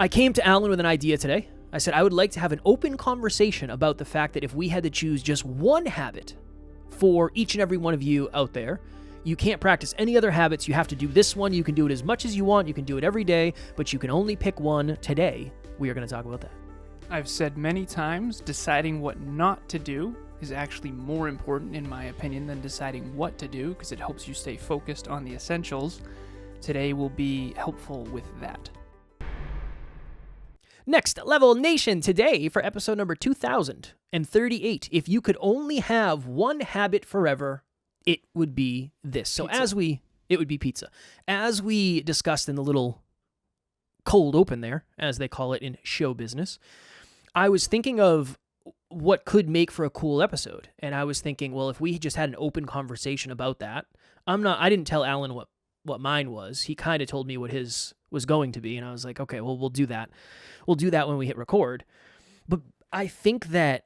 I came to Alan with an idea today. I said I would like to have an open conversation about the fact that if we had to choose just one habit for each and every one of you out there, you can't practice any other habits. You have to do this one. You can do it as much as you want. You can do it every day, but you can only pick one today. We are going to talk about that. I've said many times, deciding what not to do is actually more important, in my opinion, than deciding what to do, because it helps you stay focused on the essentials. Today will be helpful with that. Next Level Nation today for episode number 2038. If you could only have one habit forever, it would be this. So it would be pizza. As we discussed in the little cold open there, as they call it in show business, I was thinking of what could make for a cool episode. And I was thinking, well, if we just had an open conversation about that, I didn't tell Alan what mine was. He kind of told me what his was going to be. And I was like, okay, well, we'll do that. We'll do that when we hit record. But I think that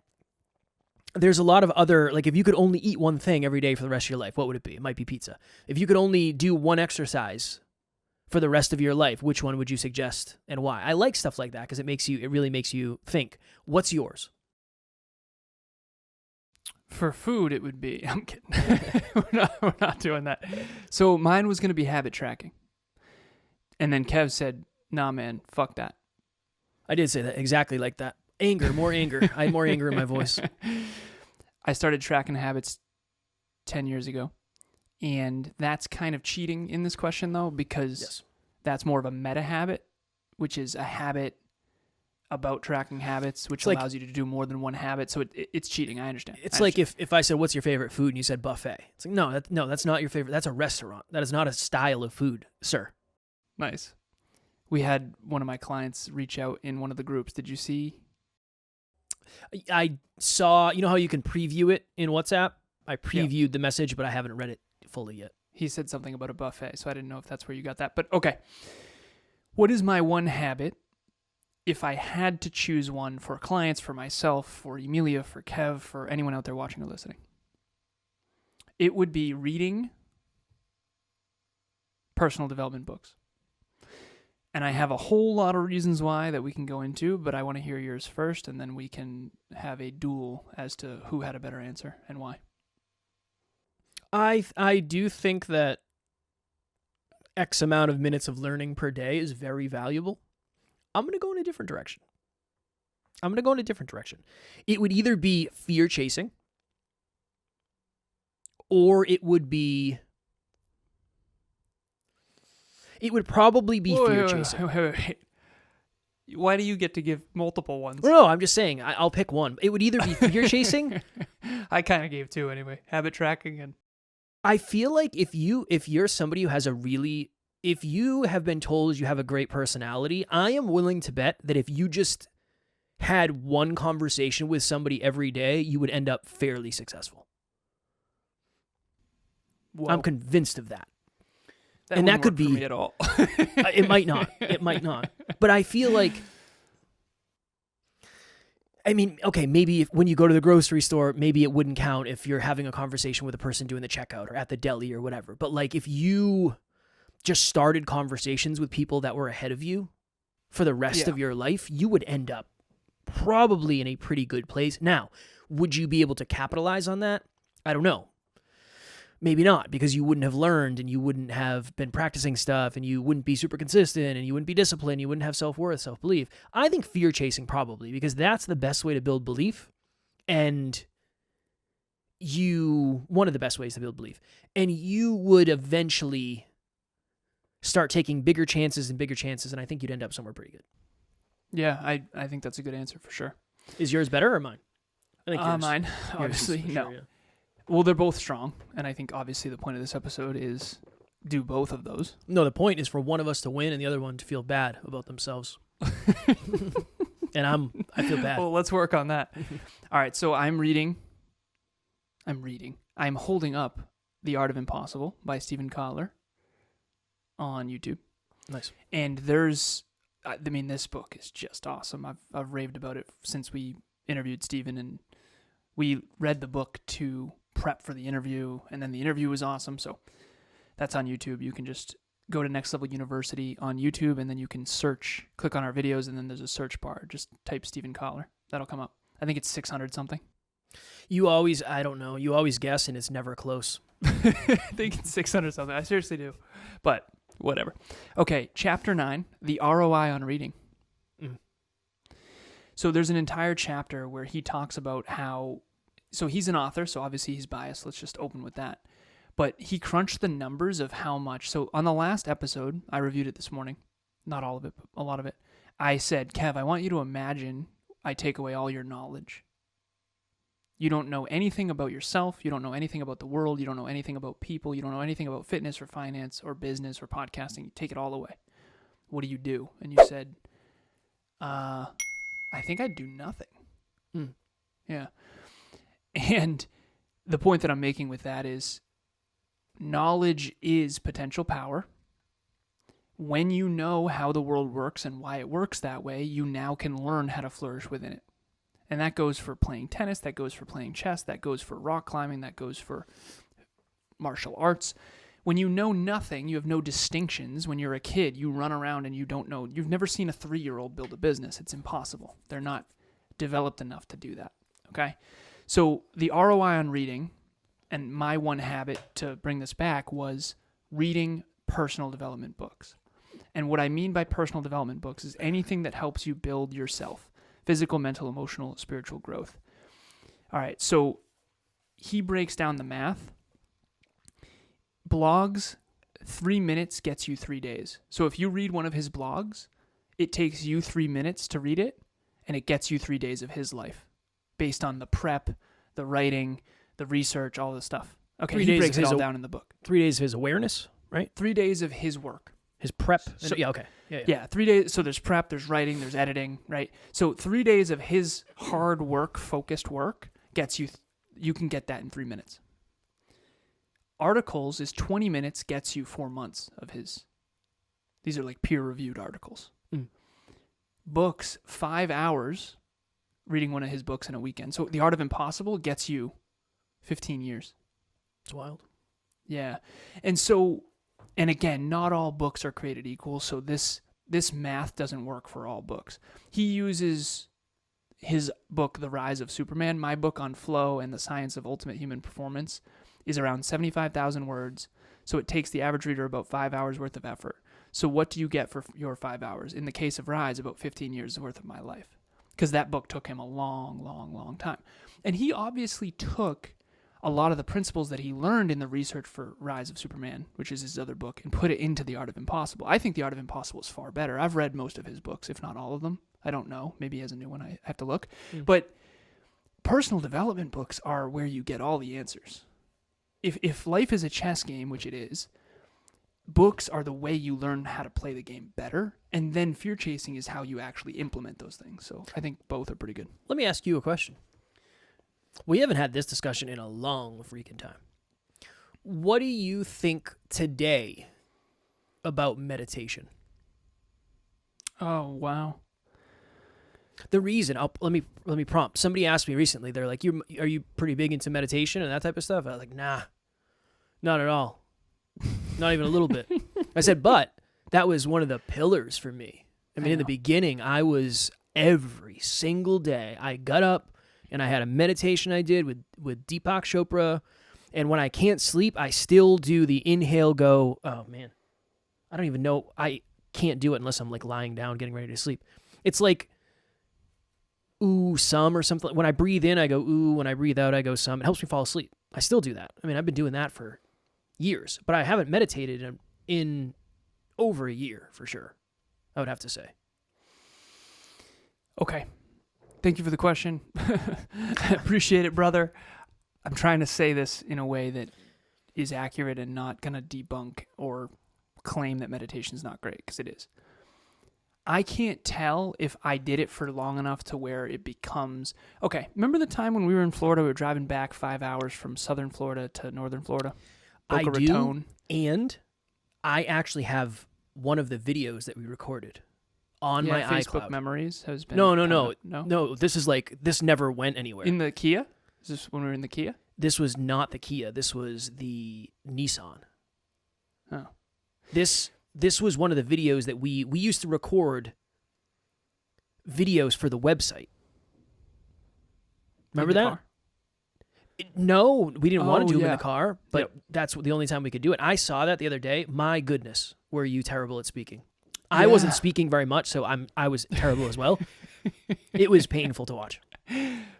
there's a lot of other, like if you could only eat one thing every day for the rest of your life, what would it be? It might be pizza. If you could only do one exercise for the rest of your life, which one would you suggest and why? I like stuff like that because it really makes you think. What's yours? For food, it would be, I'm kidding. we're not doing that. So mine was going to be habit tracking. And then Kev said, nah, man, fuck that. I did say that exactly like that. More anger. I had more anger in my voice. I started tracking habits 10 years ago. And that's kind of cheating in this question, though, because that's more of a meta habit, which is a habit about tracking habits, which allows you to do more than one habit. So it's cheating. I understand. It's like if I said, what's your favorite food? And you said buffet. It's like, no, that's not your favorite. That's a restaurant. That is not a style of food, sir. Nice. We had one of my clients reach out in one of the groups. Did you see? I saw, you know how you can preview it in WhatsApp? I previewed the message, but I haven't read it fully yet. He said something about a buffet, so I didn't know if that's where you got that. But okay. What is my one habit? If I had to choose one for clients, for myself, for Emilia, for Kev, for anyone out there watching or listening, it would be reading personal development books. And I have a whole lot of reasons why that we can go into, but I want to hear yours first, and then we can have a duel as to who had a better answer and why. I do think that X amount of minutes of learning per day is very valuable. I'm going to go in a different direction. It would either be fear chasing, or it would probably be fear chasing. Wait. Why do you get to give multiple ones? No, I'm just saying, I'll pick one. It would either be fear chasing. I kind of gave two anyway. Habit tracking and... I feel like if you're somebody who has if you have been told you have a great personality, I am willing to bet that if you just had one conversation with somebody every day, you would end up fairly successful. Whoa. I'm convinced of that. And that could be for me at all. It might not. But I feel like, I mean, okay, maybe when you go to the grocery store, maybe it wouldn't count if you're having a conversation with a person doing the checkout or at the deli or whatever. But like if you just started conversations with people that were ahead of you for the rest of your life, you would end up probably in a pretty good place. Now, would you be able to capitalize on that? I don't know. Maybe not, because you wouldn't have learned and you wouldn't have been practicing stuff and you wouldn't be super consistent and you wouldn't be disciplined. You wouldn't have self-worth, self-belief. I think fear chasing probably, because that's the best way to build belief, and one of the best ways to build belief. And you would eventually start taking bigger chances, and I think you'd end up somewhere pretty good. Yeah, I think that's a good answer for sure. Is yours better or mine? I think yours. Mine, obviously. Yours no. Sure, yeah. Well, they're both strong, and I think obviously the point of this episode is do both of those. No, the point is for one of us to win and the other one to feel bad about themselves. And I feel bad. Well, let's work on that. All right, so I'm holding up The Art of Impossible by Stephen Kotler on YouTube. Nice. And this book is just awesome. I've raved about it since we interviewed Stephen, and we read the book to prep for the interview, and then the interview was awesome. So that's on YouTube. You can just go to Next Level University on YouTube, and then you can search, click on our videos, and then there's a search bar. Just type Stephen Collar. That'll come up. I think it's 600 something. I don't know. You always guess, and it's never close. I think it's 600 something. I seriously do. But whatever. Okay, Chapter 9, the ROI on reading. Mm. So there's an entire chapter where he talks about how, so he's an author, so obviously he's biased. Let's just open with that. But he crunched the numbers of how much. So on the last episode, I reviewed it this morning. Not all of it, but a lot of it. I said, Kev, I want you to imagine I take away all your knowledge. You don't know anything about yourself. You don't know anything about the world. You don't know anything about people. You don't know anything about fitness or finance or business or podcasting. You take it all away. What do you do? And you said, I think I'd do nothing. Mm. Yeah. And the point that I'm making with that is knowledge is potential power. When you know how the world works and why it works that way, you now can learn how to flourish within it. And that goes for playing tennis, that goes for playing chess, that goes for rock climbing, that goes for martial arts. When you know nothing, you have no distinctions. When you're a kid, you run around and you don't know. You've never seen a 3-year-old build a business. It's impossible. They're not developed enough to do that. Okay? So the ROI on reading, and my one habit to bring this back was reading personal development books. And what I mean by personal development books is anything that helps you build yourself. Physical, mental, emotional, spiritual growth. All right, so he breaks down the math. Blogs, 3 minutes gets you 3 days. So if you read one of his blogs, it takes you 3 minutes to read it, and it gets you 3 days of his life based on the prep, the writing, the research, all this stuff. Okay, he breaks it all down in the book. 3 days of his awareness, right? 3 days of his work. His prep. So, yeah, okay. Yeah, 3 days. So there's prep, there's writing, there's editing, right? So 3 days of his hard work, focused work gets you, you can get that in 3 minutes. Articles is 20 minutes, gets you 4 months of his. These are like peer-reviewed articles. Mm. Books, 5 hours, reading one of his books in a weekend. So The Art of Impossible gets you 15 years. It's wild. Yeah. And so, and again, not all books are created equal, so this math doesn't work for all books. He uses his book, The Rise of Superman. My book on flow and the science of ultimate human performance is around 75,000 words, so it takes the average reader about 5 hours worth of effort. So what do you get for your 5 hours? In the case of Rise, about 15 years worth of my life, because that book took him a long, long, long time. And he obviously took a lot of the principles that he learned in the research for Rise of Superman, which is his other book, and put it into The Art of Impossible. I think The Art of Impossible is far better. I've read most of his books, if not all of them. I don't know. Maybe he has a new one. I have to look. Mm. But personal development books are where you get all the answers. If life is a chess game, which it is, books are the way you learn how to play the game better, and then fear chasing is how you actually implement those things. So I think both are pretty good. Let me ask you a question. We haven't had this discussion in a long freaking time. What do you think today about meditation? Oh, wow. The reason, let me prompt. Somebody asked me recently, they're like, are you pretty big into meditation and that type of stuff? I was like, nah, not at all. Not even a little bit. I said, but that was one of the pillars for me. I mean, in the beginning, I was every single day, I got up, and I had a meditation I did with Deepak Chopra. And when I can't sleep, I still do the inhale, go, oh man, I don't even know. I can't do it unless I'm like lying down, getting ready to sleep. It's like, ooh, some or something. When I breathe in, I go, ooh. When I breathe out, I go, some. It helps me fall asleep. I still do that. I mean, I've been doing that for years, but I haven't meditated in over a year for sure, I would have to say. Okay. Thank you for the question. I appreciate it, brother. I'm trying to say this in a way that is accurate and not going to debunk or claim that meditation is not great, because it is. I can't tell if I did it for long enough to where it becomes... Okay, remember the time when we were in Florida, we were driving back 5 hours from southern Florida to northern Florida? Boca Raton. And I actually have one of the videos that we recorded on my Facebook iCloud. Memories has been... No, this is like, this never went anywhere. In the Kia? Is this when we were in the Kia? This was not the Kia. This was the Nissan. Oh. This this was one of the videos that we used to record videos for the website. Remember that? Car? No, we didn't want to do them in yeah. the car, but Yep. that's the only time we could do it. I saw that the other day. My goodness, were you terrible at speaking? I wasn't speaking very much, so I was terrible as well. It was painful to watch.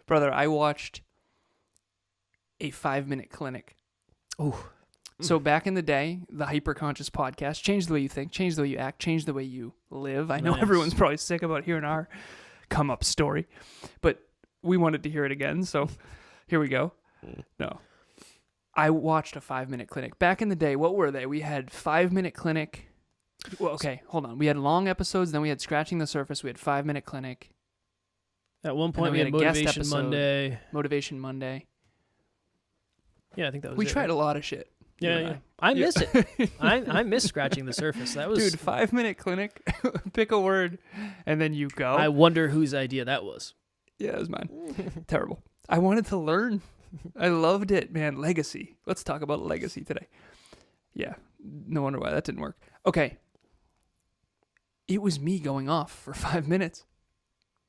Brother, I watched a 5-minute clinic. Oh, So back in the day, the Hyperconscious podcast changed the way you think, changed the way you act, changed the way you live. I know Nice. everyone's probably sick about hearing our come up story, but we wanted to hear it again, so here we go. No. I watched a 5-minute clinic. Back in the day, what were they? We had 5-minute clinic. Well, okay, hold on. We had long episodes, then we had Scratching the Surface, we had 5-minute clinic, at one point we we had had a guest Motivation episode. Monday. Motivation Monday. Yeah, I think that was We it, tried right? a lot of shit. you Yeah, and yeah. I. I miss it. I miss Scratching the Surface. That was. Dude, 5-minute clinic, pick a word, and then you go. I wonder whose idea that was. Yeah, it was mine. Terrible. I wanted to learn. I loved it, man. Legacy. Let's talk about legacy today. Yeah, no wonder why that didn't work. Okay. It was me going off for 5 minutes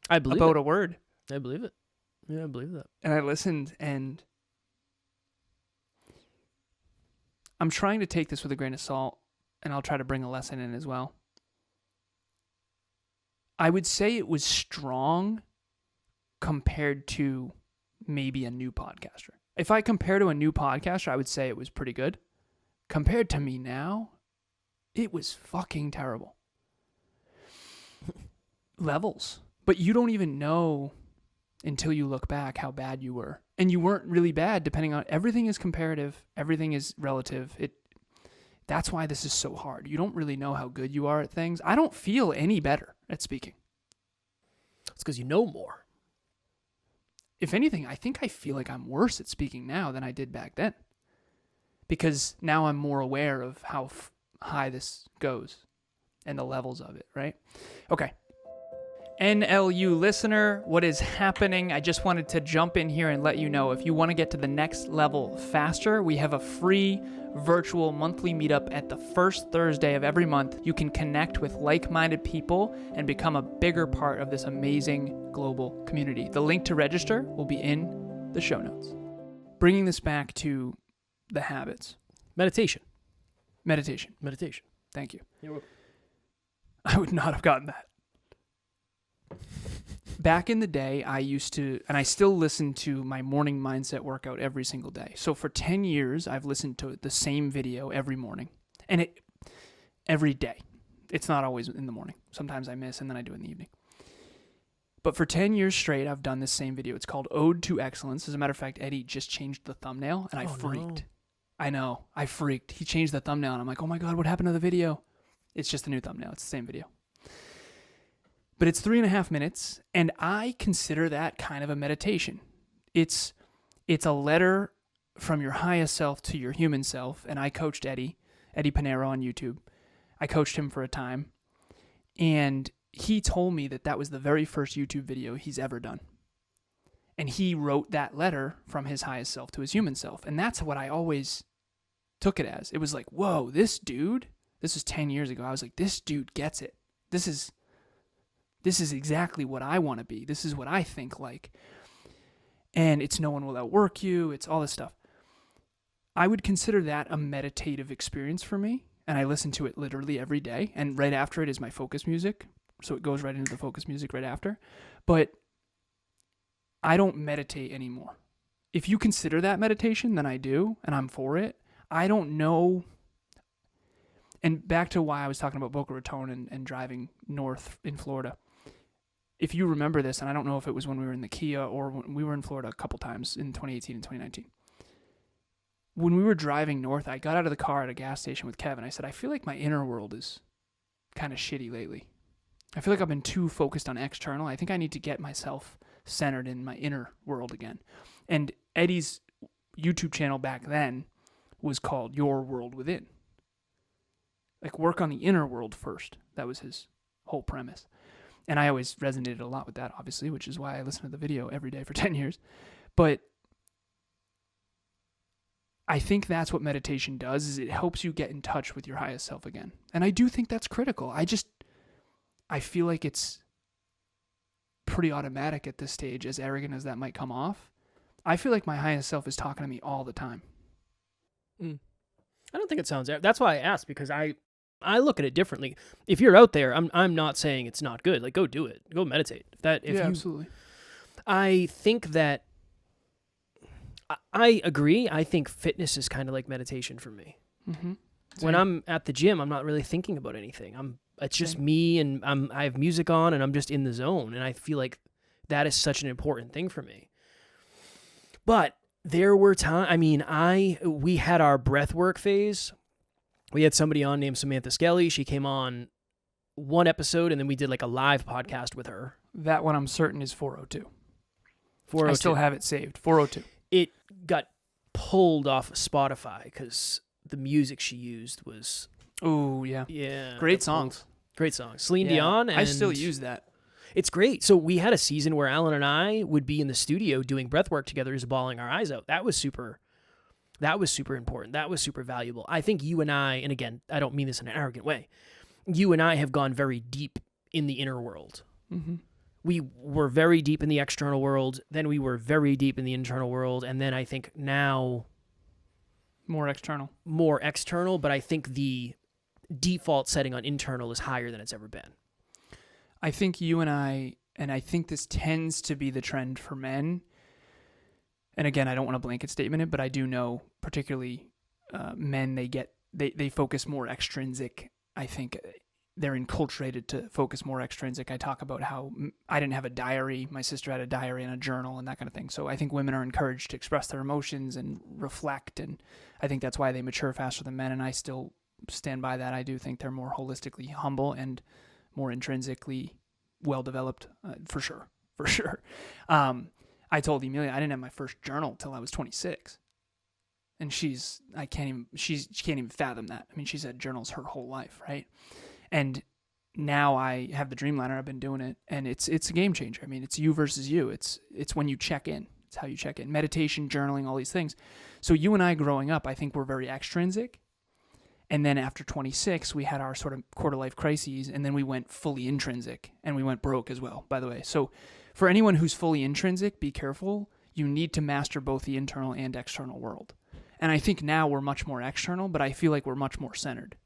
I believe about it. a word. I believe it. Yeah, I believe that. And I listened, and I'm trying to take this with a grain of salt, and I'll try to bring a lesson in as well. I would say it was strong compared to maybe a new podcaster. If I compare to a new podcaster, I would say it was pretty good. Compared to me now, it was fucking terrible. Levels. But you don't even know until you look back how bad you were. And you weren't really bad, depending on, everything is comparative, everything is relative. That's why this is so hard. You don't really know how good you are at things. I don't feel any better at speaking. It's because you know more. If anything, I think I feel like I'm worse at speaking now than I did back then. Because now I'm more aware of how high this goes and the levels of it, right? Okay. NLU listener, what is happening? I just wanted to jump in here and let you know, if you want to get to the next level faster, we have a free virtual monthly meetup at the first Thursday of every month. You can connect with like-minded people and become a bigger part of this amazing global community. The link to register will be in the show notes. Bringing this back to the habits. Meditation. Meditation. Thank you. You're welcome. I would not have gotten that. Back in the day, I used to, and I still listen to my morning mindset workout every single day. So for 10 years, I've listened to the same video every morning. And every day. It's not always in the morning. Sometimes I miss, and then I do it in the evening. But for 10 years straight, I've done this same video. It's called Ode to Excellence. As a matter of fact, Eddie just changed the thumbnail, and I freaked. No. I know. I freaked. He changed the thumbnail, and I'm like, oh my God, what happened to the video? It's just a new thumbnail. It's the same video. But it's 3.5 minutes, and I consider that kind of a meditation. It's a letter from your highest self to your human self, and I coached Eddie Pinero on YouTube. I coached him for a time, and he told me that was the very first YouTube video he's ever done. And he wrote that letter from his highest self to his human self, and that's what I always took it as. It was like, whoa, this dude, this was 10 years ago, I was like, this dude gets it. This is exactly what I want to be. This is what I think like. And it's no one will outwork you. It's all this stuff. I would consider that a meditative experience for me. And I listen to it literally every day. And right after it is my focus music. So it goes right into the focus music right after. But I don't meditate anymore. If you consider that meditation, then I do. And I'm for it. I don't know. And back to why I was talking about Boca Raton and driving north in Florida. If you remember this, and I don't know if it was when we were in the Kia or when we were in Florida a couple times in 2018 and 2019. When we were driving north, I got out of the car at a gas station with Kevin. I said, I feel like my inner world is kind of shitty lately. I feel like I've been too focused on external. I think I need to get myself centered in my inner world again. And Eddie's YouTube channel back then was called Your World Within. Like, work on the inner world first. That was his whole premise. And I always resonated a lot with that, obviously, which is why I listen to the video every day for 10 years. But I think that's what meditation does, is it helps you get in touch with your highest self again. And I do think that's critical. I feel like it's pretty automatic at this stage, as arrogant as that might come off. I feel like my highest self is talking to me all the time. I don't think it sounds... That's why I asked, because I look at it differently. If you're out there, I'm not saying it's not good. Like, go do it. Go meditate. Absolutely. I think that... I agree. I think fitness is kind of like meditation for me. Mm-hmm. When I'm at the gym, I'm not really thinking about anything. It's just me, and I have music on, and I'm just in the zone. And I feel like that is such an important thing for me. But there were times, we had our breath work phase. We had somebody on named Samantha Skelly. She came on one episode, and then we did like a live podcast with her. That one I'm certain is 402. 402. I still have it saved. 402. It got pulled off of Spotify because the music she used was... Oh, yeah. Yeah. Great songs. Great songs. Celine Dion. And I still use that. It's great. So we had a season where Alan and I would be in the studio doing breath work together, just bawling our eyes out. That was super important. That was super valuable. I think you and I, and again, I don't mean this in an arrogant way, you and I have gone very deep in the inner world. Mm-hmm. We were very deep in the external world, then we were very deep in the internal world, and then I think now... More external, but I think the default setting on internal is higher than it's ever been. I think you and I think this tends to be the trend for men. And again, I don't want to blanket statement it, but I do know particularly men, they focus more extrinsic. I think they're enculturated to focus more extrinsic. I talk about how I didn't have a diary. My sister had a diary and a journal and that kind of thing. So I think women are encouraged to express their emotions and reflect. And I think that's why they mature faster than men. And I still stand by that. I do think they're more holistically humble and more intrinsically well-developed, for sure. I told Emilia I didn't have my first journal till I was 26. And she can't even fathom that. I mean, she's had journals her whole life, right? And now I have the Dreamliner. I've been doing it, and it's a game changer. I mean, it's you versus you. It's when you check in. It's how you check in. Meditation, journaling, all these things. So you and I growing up, I think we're very extrinsic. And then after 26, we had our sort of quarter-life crises, and then we went fully intrinsic, and we went broke as well, by the way. So for anyone who's fully intrinsic, be careful. You need to master both the internal and external world. And I think now we're much more external, but I feel like we're much more centered.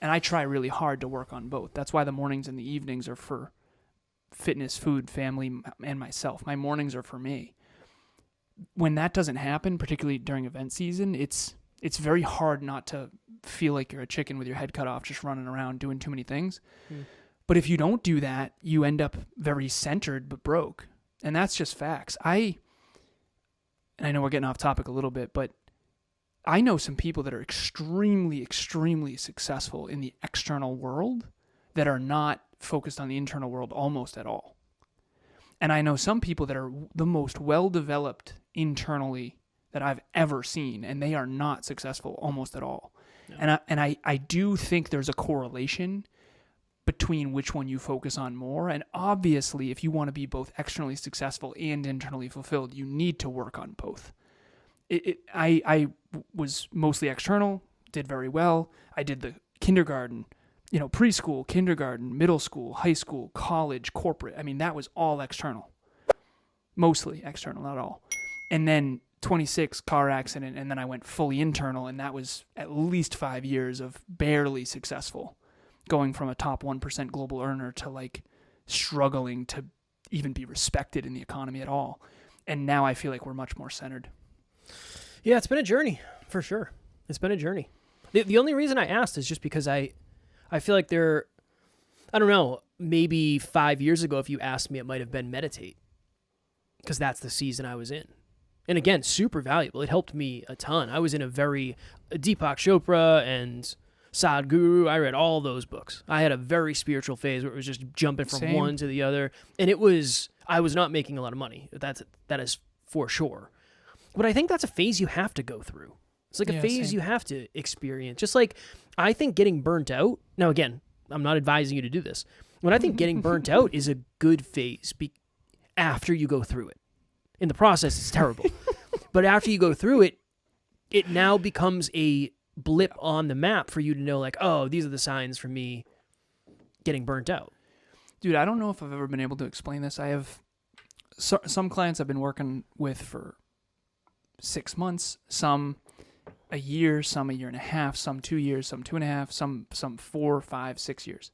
And I try really hard to work on both. That's why the mornings and the evenings are for fitness, food, family, and myself. My mornings are for me. When that doesn't happen, particularly during event season, it's very hard not to feel like you're a chicken with your head cut off, just running around doing too many things. But if you don't do that, you end up very centered but broke. And that's just facts. And I know we're getting off topic a little bit, but I know some people that are extremely, extremely successful in the external world that are not focused on the internal world almost at all. And I know some people that are the most well-developed internally that I've ever seen, and they are not successful almost at all. No. And I do think there's a correlation between which one you focus on more. And obviously, if you want to be both externally successful and internally fulfilled, you need to work on both. I was mostly external, did very well. I did the kindergarten, preschool, kindergarten, middle school, high school, college, corporate. I mean, that was all external. Mostly external, not all. And then 26, car accident, and then I went fully internal, and that was at least 5 years of barely successful, going from a top 1% global earner to like struggling to even be respected in the economy at all. And now I feel like we're much more centered. Yeah, it's been a journey, for sure. It's been a journey. The only reason I asked is just because I feel like I don't know, maybe 5 years ago, if you asked me, it might have been meditate, because that's the season I was in. And again, super valuable. It helped me a ton. I was in a very Deepak Chopra and Sadhguru. I read all those books. I had a very spiritual phase where it was just jumping from one to the other. And I was not making a lot of money. That is for sure. But I think that's a phase you have to go through. It's like a phase you have to experience. Just like I think getting burnt out. Now, again, I'm not advising you to do this. But I think getting burnt out is a good phase after you go through it. In the process, it's terrible. But after you go through it, it now becomes a blip on the map for you to know, like, oh, these are the signs for me getting burnt out. Dude, I don't know if I've ever been able to explain this. I have some clients I've been working with for 6 months, some a year, some a year and a half, some 2 years, some 2.5, some 4, 5, 6 years.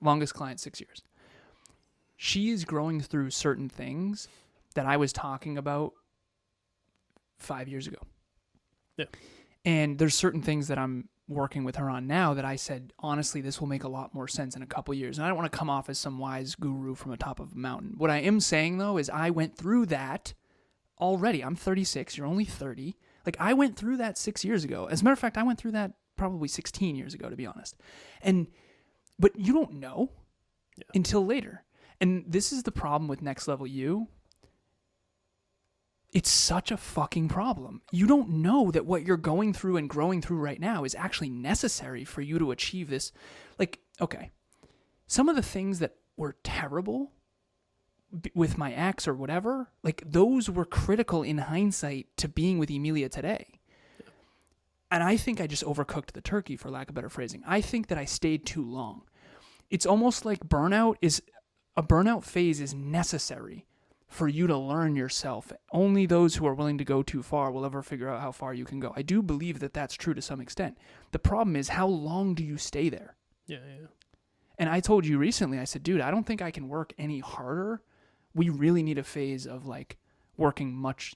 Longest client, 6 years. She is growing through certain things that I was talking about 5 years ago. Yeah. And there's certain things that I'm working with her on now that I said, honestly, this will make a lot more sense in a couple years. And I don't want to come off as some wise guru from the top of a mountain. What I am saying, though, is I went through that already. I'm 36. You're only 30. Like, I went through that 6 years ago. As a matter of fact, I went through that probably 16 years ago, to be honest. But you don't know until later. And this is the problem with Next Level You. It's such a fucking problem. You don't know that what you're going through and growing through right now is actually necessary for you to achieve this. Like, okay, some of the things that were terrible with my ex or whatever, like those were critical in hindsight to being with Emilia today. And I think I just overcooked the turkey, for lack of better phrasing. I think that I stayed too long. It's almost like a burnout phase is necessary for you to learn yourself. Only those who are willing to go too far will ever figure out how far you can go. I do believe that that's true to some extent. The problem is, how long do you stay there? Yeah. And I told you recently, I said, dude, I don't think I can work any harder. We really need a phase of like working much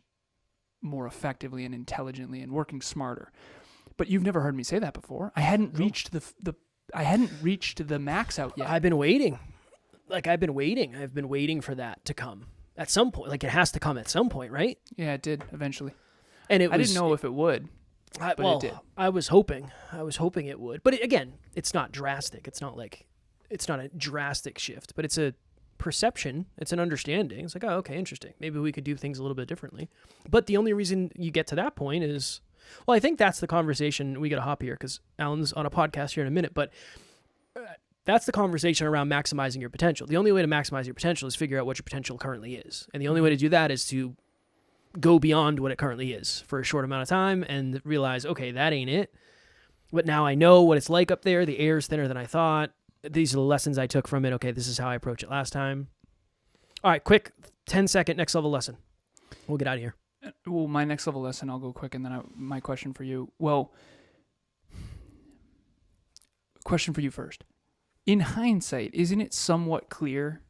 more effectively and intelligently and working smarter. But you've never heard me say that before. I hadn't reached the max out yet. I've been waiting. I've been waiting for that to come. At some point, like it has to come at some point, right? Yeah, it did eventually. And I didn't know if it would, but it did. I was hoping it would. But again, it's not drastic. It's not a drastic shift, but it's a perception. It's an understanding. It's like, oh, okay, interesting. Maybe we could do things a little bit differently. But the only reason you get to that point is, well, I think that's the conversation. We got to hop here because Alan's on a podcast here in a minute, but that's the conversation around maximizing your potential. The only way to maximize your potential is figure out what your potential currently is. And the only way to do that is to go beyond what it currently is for a short amount of time and realize, okay, that ain't it. But now I know what it's like up there. The air is thinner than I thought. These are the lessons I took from it. Okay, this is how I approach it last time. All right, quick 10-second next level lesson. We'll get out of here. Well, my next level lesson, I'll go quick, and then my question for you. Well, question for you first. In hindsight, isn't it somewhat clear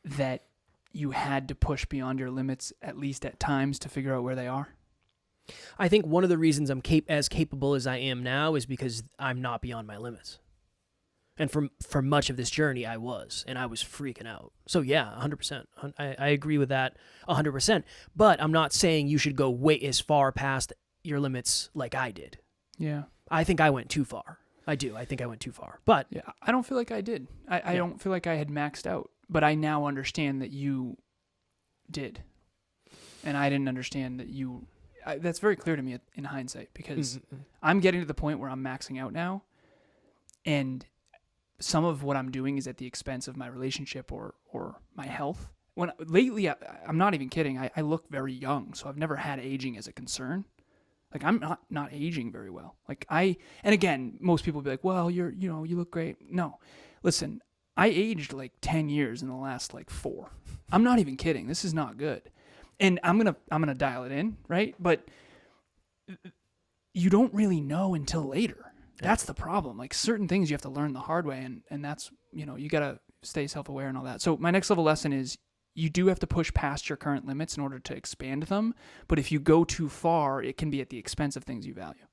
that you had to push beyond your limits, at least at times, to figure out where they are? I think one of the reasons I'm as capable as I am now is because I'm not beyond my limits. And for much of this journey, I was freaking out. So yeah, 100%. I agree with that 100%. But I'm not saying you should go way as far past your limits like I did. Yeah. I think I went too far. I do. I think I went too far. But yeah, I don't feel like I did. I don't feel like I had maxed out. But I now understand that you did. And I didn't understand that you... that's very clear to me in hindsight, because I'm getting to the point where I'm maxing out now. And some of what I'm doing is at the expense of my relationship or my health. Lately, I'm not even kidding. I look very young, so I've never had aging as a concern. Like, I'm not aging very well. And again, most people will be like, well, you look great. No, listen, I aged like 10 years in the last 4. I'm not even kidding. This is not good. And I'm going to dial it in, right? But you don't really know until later. That's the problem. Certain things you have to learn the hard way, and that's, you got to stay self-aware and all that. So my next level lesson is, you do have to push past your current limits in order to expand them. But if you go too far, it can be at the expense of things you value.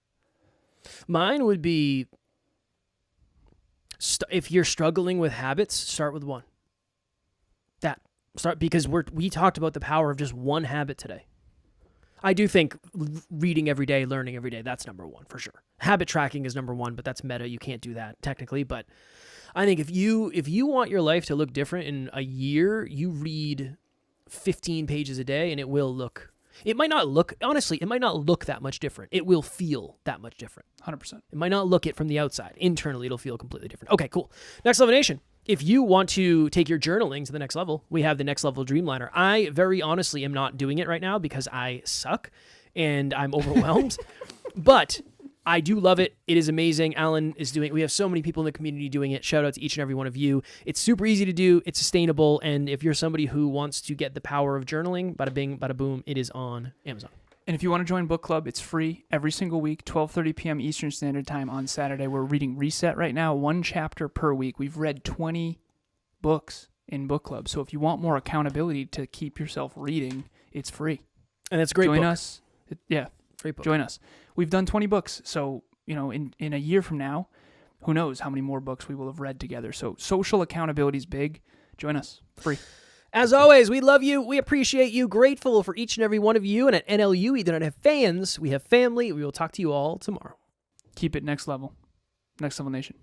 Mine would be, if you're struggling with habits, start with one. Because we talked about the power of just one habit today. I do think reading every day, learning every day, that's number one for sure. Habit tracking is number one, but that's meta. You can't do that technically. But I think if you want your life to look different in a year, you read 15 pages a day and it might not look that much different. It will feel that much different. 100%. It might not look it from the outside. Internally, it'll feel completely different. Okay, cool. Next Level Nation. If you want to take your journaling to the next level, we have the Next Level Dreamliner. I very honestly am not doing it right now because I suck. and I'm overwhelmed. But I do love it. It is amazing. Alan is doing it. We have so many people in the community doing it. Shout out to each and every one of you. It's super easy to do. It's sustainable. And if you're somebody who wants to get the power of journaling, bada bing, bada boom, it is on Amazon. And if you want to join book club, it's free every single week, 12:30 p.m. Eastern Standard Time on Saturday. We're reading Reset right now, 1 chapter per week. We've read 20 books in book club. So if you want more accountability to keep yourself reading, it's free. And that's a great Join book. us. Great book. Join us. We've done 20 books. So, in a year from now, who knows how many more books we will have read together. So social accountability is big. Join us. Free. As always, we love you. We appreciate you. Grateful for each and every one of you. And at NLU, we do not have fans. We have family. We will talk to you all tomorrow. Keep it next level. Next Level Nation.